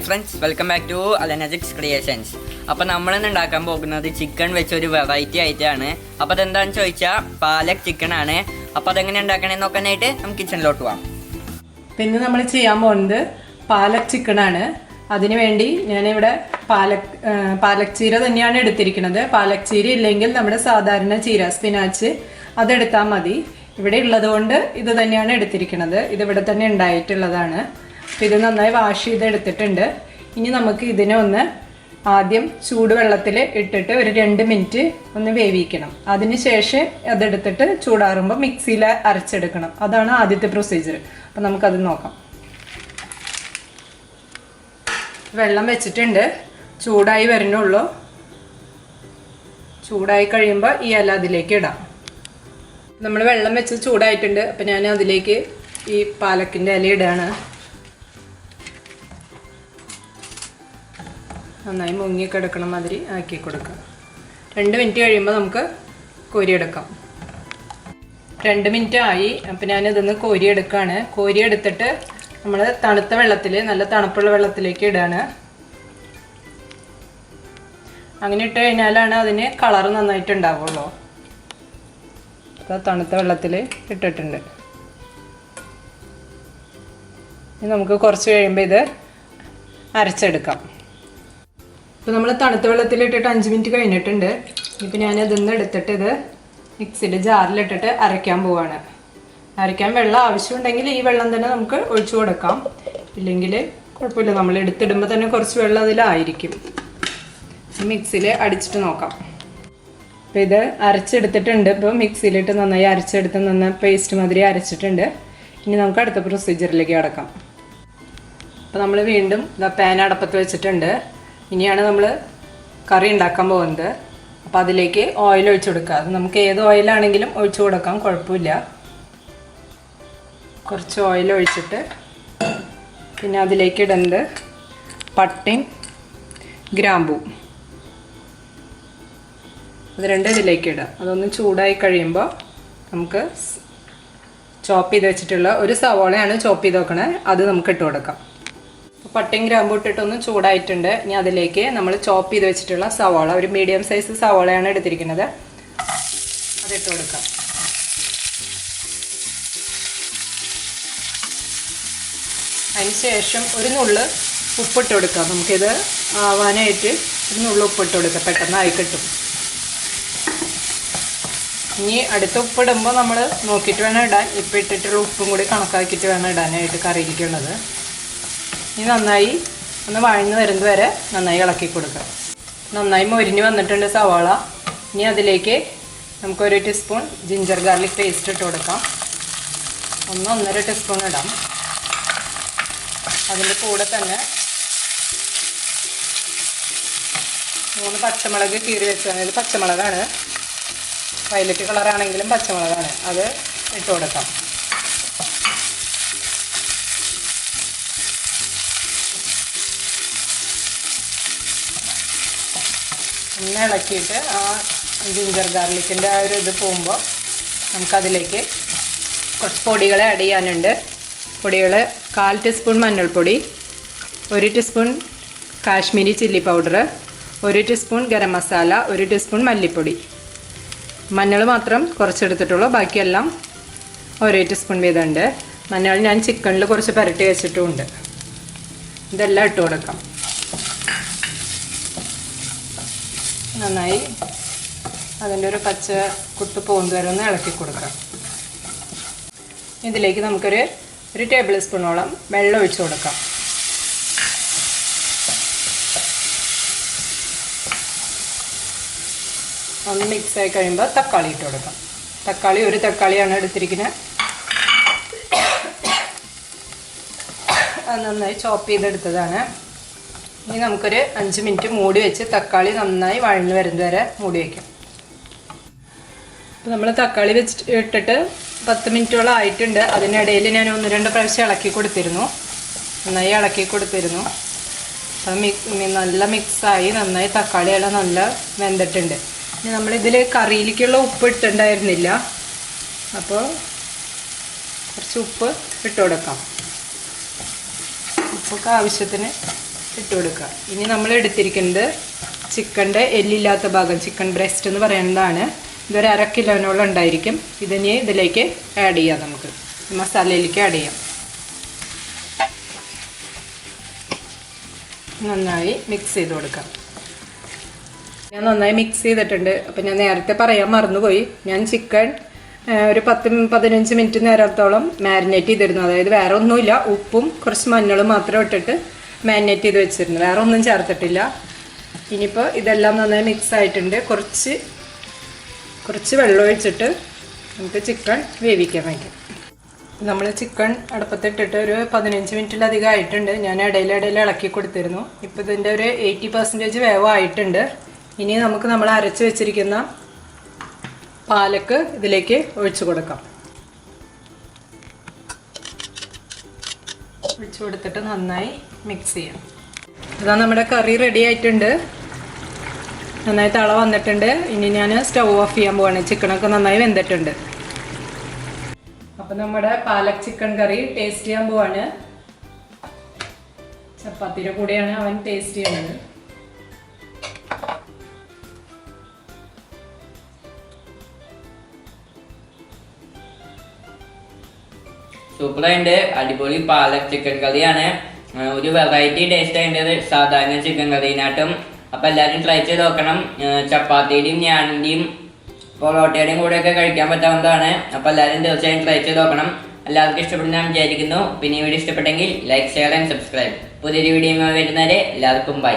Friends, welcome back to അലനജിക്സ് creations. അപ്പോൾ നമ്മളിന്ന് ഉണ്ടാക്കാൻ പോകുന്നത് ചിക്കൻ വെച്ചൊരു വെറൈറ്റി ആയിട്ടാണ്. അപ്പോൾ അതെന്താണെന്ന് ചോദിച്ചാൽ പാലക് ചിക്കൻ ആണ്. അപ്പോൾ അതെങ്ങനെ ഉണ്ടാക്കണമെന്ന് നോക്കാനായിട്ട് നമുക്ക് കിച്ചണിലോട്ട് പോകാം. പിന്നെ നമ്മൾ ചെയ്യാൻ പോകുന്നത് പാലക് ചിക്കനാണ്. അതിനുവേണ്ടി ഞാനിവിടെ പാലക് ചീര തന്നെയാണ് എടുത്തിരിക്കുന്നത്. പാലക് ചീര ഇല്ലെങ്കിൽ നമ്മുടെ സാധാരണ ചീര സ്പിനാച്ച് അതെടുത്താൽ മതി. ഇവിടെ ഉള്ളത് കൊണ്ട് ഇത് തന്നെയാണ് എടുത്തിരിക്കുന്നത്. ഇതിവിടെ തന്നെ ഉണ്ടായിട്ടുള്ളതാണ്. അപ്പോൾ ഇത് നന്നായി വാഷ് ചെയ്തെടുത്തിട്ടുണ്ട്. ഇനി നമുക്ക് ഇതിനെ ഒന്ന് ആദ്യം ചൂടുവെള്ളത്തിൽ ഇട്ടിട്ട് ഒരു 2 മിനിറ്റ് ഒന്ന് വേവിക്കണം. അതിനുശേഷം അതെടുത്തിട്ട് ചൂടാറുമ്പോൾ മിക്സിയിൽ അരച്ചെടുക്കണം. അതാണ് ആദ്യത്തെ പ്രൊസീജിയർ. അപ്പോൾ നമുക്കത് നോക്കാം. വെള്ളം വെച്ചിട്ടുണ്ട്, ചൂടായി വരുന്നുള്ളൂ. ചൂടായി കഴിയുമ്പോൾ ഈ ഇല അതിലേക്ക് ഇടാം. നമ്മൾ വെള്ളം വെച്ച് ചൂടായിട്ടുണ്ട്. അപ്പം ഞാൻ അതിലേക്ക് ഈ പാലക്കിൻ്റെ ഇല ഇടുകയാണ്. നന്നായി മുങ്ങിക്കിടക്കണ മാതിരി ആക്കി കൊടുക്കാം. 2 മിനിറ്റ് കഴിയുമ്പോൾ നമുക്ക് കോരിയെടുക്കാം. 2 മിനിറ്റ് ആയി. അപ്പം ഞാനിതൊന്ന് കോരിയെടുക്കുകയാണ്. കോരിയെടുത്തിട്ട് നമ്മൾ തണുത്ത വെള്ളത്തിൽ, നല്ല തണുപ്പുള്ള വെള്ളത്തിലേക്ക് ഇടുകയാണ്. അങ്ങനെ ഇട്ട് കഴിഞ്ഞാലാണ് അതിന് കളറ് നന്നായിട്ട് ഉണ്ടാവുള്ളൂ. അപ്പോൾ തണുത്ത വെള്ളത്തിൽ ഇട്ടിട്ടുണ്ട്. ഇനി നമുക്ക് കുറച്ച് കഴിയുമ്പോൾ ഇത് അരച്ചെടുക്കാം. ഇപ്പോൾ നമ്മൾ തണുത്ത വെള്ളത്തിലിട്ടിട്ട് 5 മിനിറ്റ് കഴിഞ്ഞിട്ടുണ്ട്. ഇപ്പം ഞാനതൊന്ന് എടുത്തിട്ട് ഇത് മിക്സിയിൽ ജാറിലിട്ടിട്ട് അരയ്ക്കാൻ പോവാണ്. അരയ്ക്കാൻ വെള്ളം ആവശ്യമുണ്ടെങ്കിൽ ഈ വെള്ളം തന്നെ നമുക്ക് ഒഴിച്ചു കൊടുക്കാം. ഇല്ലെങ്കിൽ കുഴപ്പമില്ല, നമ്മൾ എടുത്തിടുമ്പോൾ തന്നെ കുറച്ച് വെള്ളം അതിലായിരിക്കും. മിക്സിയിൽ അടിച്ചിട്ട് നോക്കാം. അപ്പോൾ ഇത് അരച്ചെടുത്തിട്ടുണ്ട്. ഇപ്പോൾ മിക്സിയിലിട്ട് നന്നായി അരച്ചെടുത്ത് നന്നായി പേസ്റ്റ് മാതിരി അരച്ചിട്ടുണ്ട്. ഇനി നമുക്ക് അടുത്ത പ്രൊസീജിയറിലേക്ക് കിടക്കാം. അപ്പോൾ നമ്മൾ വീണ്ടും പാൻ അടപ്പത്ത് വെച്ചിട്ടുണ്ട്. ഇനിയാണ് നമ്മൾ കറി ഉണ്ടാക്കാൻ പോകുന്നത്. അപ്പോൾ അതിലേക്ക് ഓയിൽ ഒഴിച്ചു കൊടുക്കുക. അത് നമുക്ക് ഏത് ഓയിലാണെങ്കിലും ഒഴിച്ചു കൊടുക്കാം, കുഴപ്പമില്ല. കുറച്ച് ഓയിൽ ഒഴിച്ചിട്ട് പിന്നെ അതിലേക്ക് ഇടുന്നത് പട്ടയും ഗ്രാമ്പൂ, അത് രണ്ടും ഇതിലേക്ക് ഇടാം. അതൊന്ന് ചൂടായി കഴിയുമ്പോൾ നമുക്ക് ചോപ്പ് ചെയ്ത് വെച്ചിട്ടുള്ള ഒരു സവോളയാണ് ചോപ്പ് ചെയ്ത് വെക്കണേ, അത് നമുക്ക് ഇട്ട് കൊടുക്കാം. പട്ടയും ഗ്രാമ്പൂ ഇട്ടിട്ടൊന്ന് ചൂടായിട്ടുണ്ട്. ഇനി അതിലേക്ക് നമ്മൾ ചോപ്പ് ചെയ്ത് വെച്ചിട്ടുള്ള സവോള, ഒരു മീഡിയം സൈസ് സവോളയാണ് എടുത്തിരിക്കുന്നത്, അതിട്ട് കൊടുക്കാം. അതിന് ശേഷം ഒരു നുള്ള് ഉപ്പിട്ട് കൊടുക്കാം. നമുക്കിത് ആവാനായിട്ട് ഒരു നുള്ള് ഉപ്പിട്ട് കൊടുക്കാം, പെട്ടെന്ന് ആയി കിട്ടും. ഇനി അടുത്ത ഉപ്പിടുമ്പോൾ നമ്മൾ നോക്കിയിട്ട് വേണം ഇടാൻ. ഇപ്പം ഇട്ടിട്ടുള്ള ഉപ്പും കൂടി കണക്കാക്കിയിട്ട് വേണം ഇടാനായിട്ട് കറിയിലേക്കുള്ളത്. ഇനി നന്നായി ഒന്ന് വഴന്ന് വരുന്നത് വരെ നന്നായി ഇളക്കി കൊടുക്കാം. നന്നായി മൊരിഞ്ഞ് വന്നിട്ടുണ്ട് സവാള. ഇനി അതിലേക്ക് നമുക്ക് 1 ടീസ്പൂൺ ജിഞ്ചർ ഗാർലിക് പേസ്റ്റ് ഇട്ട് കൊടുക്കാം. 1-1.5 ടീസ്പൂൺ ഇടാം. അതിൻ്റെ കൂടെ തന്നെ 3 പച്ചമുളക് കീറി വെച്ചതാണ്. ഇത് പച്ചമുളകാണ്, വയലറ്റ് കളറാണെങ്കിലും പച്ചമുളകാണ്, അത് ഇട്ട് കൊടുക്കാം. ഒന്ന് ഇളക്കിയിട്ട് ആ ജിഞ്ചർ ഗാർലിക്കിൻ്റെ ആ ഒരു ഇത് പോകുമ്പോൾ നമുക്കതിലേക്ക് കുറച്ച് പൊടികൾ ആഡ് ചെയ്യാനുണ്ട്. പൊടികൾ 1/4 ടീസ്പൂൺ മഞ്ഞൾപ്പൊടി, 1 teaspoon Kashmiri chilli powder, 1 teaspoon garam masala, 1 teaspoon മല്ലിപ്പൊടി. മഞ്ഞൾ മാത്രം കുറച്ചെടുത്തിട്ടുള്ളൂ, ബാക്കിയെല്ലാം 1 ടീസ്പൂൺ വീതമുണ്ട്. മഞ്ഞൾ ഞാൻ ചിക്കനിൽ കുറച്ച് പുരട്ടി വെച്ചിട്ടുമുണ്ട്. ഇതെല്ലാം ഇട്ട് കൊടുക്കാം. നന്നായി അതിൻ്റെ ഒരു പച്ച കുത്ത് പോകുന്നത് വരെ ഒന്ന് ഇളക്കി കൊടുക്കാം. ഇതിലേക്ക് നമുക്കൊരു 1 ടേബിൾ സ്പൂണോളം വെള്ളം ഒഴിച്ചു കൊടുക്കാം. ഒന്ന് മിക്സായി കഴിയുമ്പോൾ തക്കാളി ഇട്ട് കൊടുക്കാം. തക്കാളി 1 തക്കാളിയാണ് എടുത്തിരിക്കുന്നത്. അത് നന്നായി ചോപ്പ് ചെയ്തെടുത്തതാണ്. ഇനി നമുക്കൊരു 5 മിനിറ്റ് മൂടി വെച്ച് തക്കാളി നന്നായി വഴഞ്ഞു വരുന്നത് വരെ മൂടി വയ്ക്കാം. അപ്പോൾ നമ്മൾ തക്കാളി വെച്ചിട്ട് ഇട്ടിട്ട് 10 മിനിറ്റോളം ആയിട്ടുണ്ട്. അതിനിടയിൽ ഞാൻ 1-2 പ്രാവശ്യം ഇളക്കി കൊടുത്തിരുന്നു, നന്നായി ഇളക്കി കൊടുത്തിരുന്നു. അത് നല്ല മിക്സായി നന്നായി തക്കാളിയെല്ലാം നല്ല വെന്തിട്ടുണ്ട്. ഇനി നമ്മളിതിൽ കറിയിലേക്കുള്ള ഉപ്പ് ഇട്ടുണ്ടായിരുന്നില്ല, അപ്പോൾ കുറച്ച് ഉപ്പ് ഇട്ട് കൊടുക്കാം. ഉപ്പൊക്കെ ആവശ്യത്തിന് ഇട്ട് കൊടുക്കുക. ഇനി നമ്മൾ എടുത്തിരിക്കുന്നത് ചിക്കൻ്റെ എല്ലില്ലാത്ത ഭാഗം, ചിക്കൻ ബ്രസ്റ്റ് എന്ന് പറയുന്നതാണ്. ഇതൊരു 1/2 കിലോനോളം ഉണ്ടായിരിക്കും. ഇതിന് ഇതിലേക്ക് ആഡ് ചെയ്യാം, നമുക്ക് മസാലയിലേക്ക് ആഡ് ചെയ്യാം. നന്നായി മിക്സ് ചെയ്ത് കൊടുക്കാം. ഞാൻ നന്നായി മിക്സ് ചെയ്തിട്ടുണ്ട്. അപ്പം ഞാൻ നേരത്തെ പറയാൻ മറന്നുപോയി, ഞാൻ ചിക്കൻ ഒരു 10-15 മിനിറ്റ് നേരത്തോളം മാരിനേറ്റ് ചെയ്തിരുന്നു. അതായത് വേറെ ഒന്നുമില്ല, ഉപ്പും കുറച്ച് മഞ്ഞളും മാത്രം ഇട്ടിട്ട് മാരിനേറ്റ് ചെയ്ത് വെച്ചിരുന്നു, വേറെ ഒന്നും ചേർത്തിട്ടില്ല. ഇനിയിപ്പോൾ ഇതെല്ലാം നന്നായി മിക്സ് ആയിട്ടുണ്ട്. കുറച്ച് വെള്ളം ഒഴിച്ചിട്ട് നമുക്ക് ചിക്കൻ വേവിക്കാൻ വയ്ക്കാം. നമ്മൾ ചിക്കൻ അടുപ്പത്തിട്ടിട്ട് ഒരു 15 മിനിറ്റിലധികം ആയിട്ടുണ്ട്. ഞാൻ ഇടയിൽ ഇളക്കി കൊടുത്തിരുന്നു. ഇപ്പോൾ ഇതിൻ്റെ ഒരു 80% വേവായിട്ടുണ്ട്. ഇനി നമുക്ക് നമ്മൾ അരച്ച് വെച്ചിരിക്കുന്ന പാലക്ക് ഇതിലേക്ക് ഒഴിച്ചു കൊടുക്കാം. ഒഴിച്ചു കൊടുത്തിട്ട് നന്നായി മിക്സ് ചെയ്യാം. ഇതാ നമ്മുടെ കറി റെഡി ആയിട്ടുണ്ട്. നന്നായി തള വന്നിട്ടുണ്ട്. ഇനി ഞാൻ സ്റ്റൗ ഓഫ് ചെയ്യാൻ പോവാണ്. ചിക്കനൊക്കെ നന്നായി വെന്തിട്ടുണ്ട്. അപ്പം നമ്മുടെ പാലക് ചിക്കൻ കറി ടേസ്റ്റ് ചെയ്യാൻ പോവാണ്. ചപ്പാത്തിയുടെ കൂടെയാണ് അവൻ ടേസ്റ്റ് ചെയ്യുന്നത്. സൂപ്പറായിട്ട് അടിപൊളി പാലക് ചിക്കൻ കറിയാണ്. ഒരു വെറൈറ്റി ടേസ്റ്റ് ആയിട്ട് സാധാരണ ചിക്കൻ കറീനാട്ടും. അപ്പം എല്ലാവരും ട്രൈ ചെയ്ത് നോക്കണം. ചപ്പാത്തിയുടെയും ഞാനിൻ്റെയും പൊറോട്ടയുടെയും കൂടെയൊക്കെ കഴിക്കാൻ പറ്റാവുന്നതാണ്. അപ്പം എല്ലാവരും തീർച്ചയായും ട്രൈ ചെയ്ത് നോക്കണം. എല്ലാവർക്കും ഇഷ്ടപ്പെടുന്ന ഞാൻ വിചാരിക്കുന്നു. പിന്നെ ഈ വീഡിയോ ഇഷ്ടപ്പെട്ടെങ്കിൽ ലൈക്ക്, ഷെയർ ആൻഡ് സബ്സ്ക്രൈബ്. പുതിയൊരു വീഡിയോ വരുന്നവരെ എല്ലാവർക്കും ബൈ.